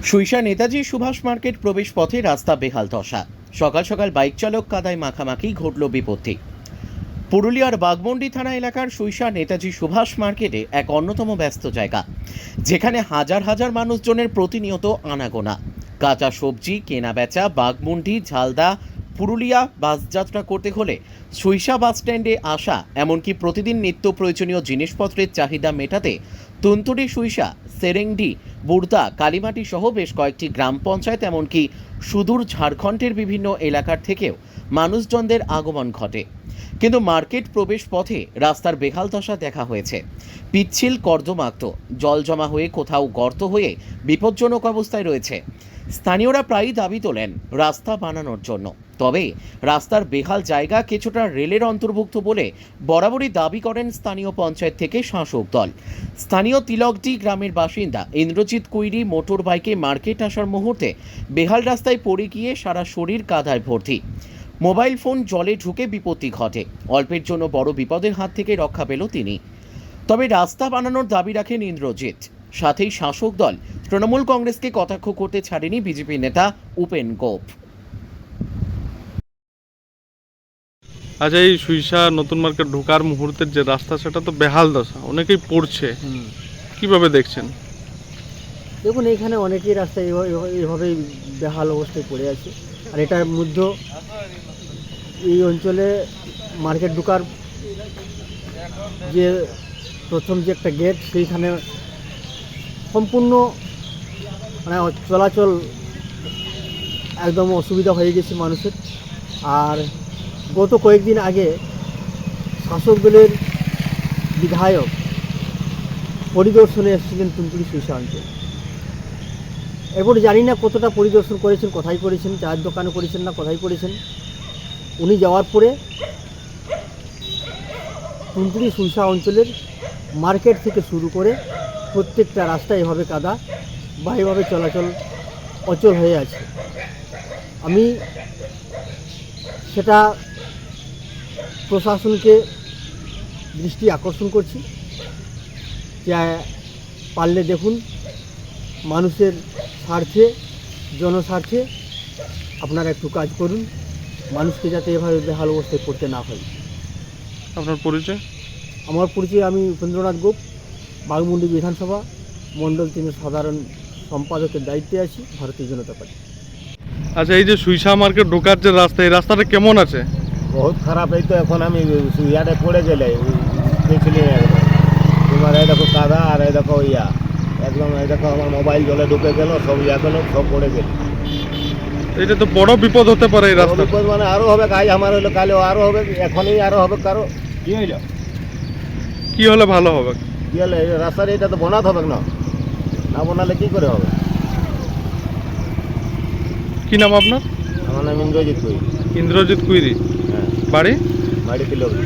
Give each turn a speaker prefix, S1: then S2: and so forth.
S1: Suisa Netaji Subhash market প্রবেশ পথে রাস্তা বেহাল দশা। সকাল সকাল বাইক চালক কাদায় মাখামাখি ঘটল বিপত্তি। পুরুলিয়ার বাগমন্ডি থানা এলাকার সুইসা নেতাজি সুভাষ মার্কেটে এক অন্যতম ব্যস্ত জায়গা, যেখানে হাজার হাজার মানুষজনের প্রতিনিয়ত আনাগোনা। কাঁচা সবজি কেনা বেচা, বাগমন্ডি ঝালদা পুরুলিয়া বাস যাত্রা করতে হলে সুইসা বাস স্ট্যান্ডে আসা, এমনকি প্রতিদিন নিত্য প্রয়োজনীয় জিনিসপত্রের চাহিদা মেটাতে তুনতুরি সুইসা, সেরেংডি, বুর্দা, কালীমাটি সহ বেশ কয়েকটি গ্রাম পঞ্চায়েত, এমনকি সুদূর ঝাড়খণ্ডের বিভিন্ন এলাকার থেকেও মানুষজনদের আগমন ঘটে। কিন্তু মার্কেট প্রবেশ পথে রাস্তার বেহাল দশা দেখা হয়েছে। পিচ্ছিল কর্দমাক্ত, জল জমা হয়ে কোথাও গর্ত হয়ে বিপজ্জনক অবস্থায় রয়েছে। স্থানীয়রা প্রায়ই দাবি তোলেন রাস্তা বানানোর জন্য, তবে রাস্তার বেহাল জায়গা কিছুটা রেলের অন্তর্ভুক্ত বলে বরাবরই দাবি করেন স্থানীয় পঞ্চায়েত থেকে শাসক দল। স্থানীয় তিলকডি গ্রামের বাসিন্দা ইন্দ্রজিৎ কুইরি মোটর বাইকে মার্কেট আসার মুহূর্তে বেহাল রাস্তায় পড়ে গিয়ে সারা শরীর কাদায় ভর্তি। মোবাইল ফোন জলে ঢুকে বিপত্তি ঘটে। অল্পের জন্য বড় বিপদের হাত থেকে রক্ষা পেল তিনি। তবে রাস্তা বানানোর দাবি রাখেন ইন্দ্রজিৎ। সাথেই শাসক দল তৃণমূল কংগ্রেসকে কটাক্ষ করতে ছাড়েনি বিজেপি নেতা উপেন গোপ।
S2: আচ্ছা, এই সুইসা নতুন মার্কেট ঢোকার মুহূর্তের যে রাস্তা, সেটা তো বেহাল দশা, অনেকেই পড়ছে, কিভাবে দেখছেন?
S3: দেখুন, এখানে অনেকেই রাস্তা এইভাবেই বেহাল অবস্থায় পড়ে আছে। আর এটার মধ্যে এই অঞ্চলে মার্কেট ঢোকার যে প্রথম যে একটা গেট, সেইখানে সম্পূর্ণ মানে চলাচল একদম অসুবিধা হয়ে গেছে মানুষের। আর গত কয়েকদিন আগে শাসক দলের বিধায়ক পরিদর্শনে এসেছিলেন তুনতুরি সুইসা অঞ্চল। এরপর জানি না কতটা পরিদর্শন করেছেন, কোথায় করেছেন, চায়ের দোকানে করেছেন না কোথায় করেছেন। উনি যাওয়ার পরে তুনতুরি সুইসা অঞ্চলের মার্কেট থেকে শুরু করে প্রত্যেকটা রাস্তা এভাবে কাদা বা এভাবে চলাচল অচল হয়ে আছে। আমি সেটা প্রশাসনকে দৃষ্টি আকর্ষণ করছি যে পারলে দেখুন, মানুষের স্বার্থে, জনস্বার্থে আপনারা একটু কাজ করুন, মানুষকে যাতে এভাবে বেহাল অবস্থায় পড়তে না হয়।
S2: আপনার পরিচয়?
S3: আমার পরিচয়, আমি উপেন্দ্রনাথ গোপ, বাগমুন্ডি বিধানসভা মণ্ডল 3 সাধারণ সম্পাদকের দায়িত্বে আছি, ভারতীয় জনতা পার্টি।
S2: আচ্ছা, এই যে সুইসা মার্কেট ঢোকার যে রাস্তা, এই রাস্তাটা কেমন আছে?
S4: বহুত খারাপ। এই তো এখন আমি ইয়াতে পড়ে গেলে দেখলি একদম তোমার, এই দেখো কাদা, আর এই দেখো একদম, এই দেখো আমার মোবাইল জলে ঢুকে গেল, সব গেল, সব পড়ে গেল।
S2: এটা তো বড় বিপদ হতে পারে এই রাস্তা।
S4: বিপদ মানে আরো হবে, কাজ আমার হইলো, কালেও আরো হবে, এখনই আরো হবে। কারো কি হইল,
S2: কি হলে ভালো হবে?
S4: কি হলে এই রাস্তার এটা তো বানাতে হবে, না না বানালে কি করে হবে?
S2: কি নাম আপনার?
S4: আমার নাম ইন্দ্রজিৎ কুইরি।
S2: ইন্দ্রজিৎ কুইরি।
S4: হ্যাঁ,
S2: বাড়ি?
S4: বাড়ি তিলকডি।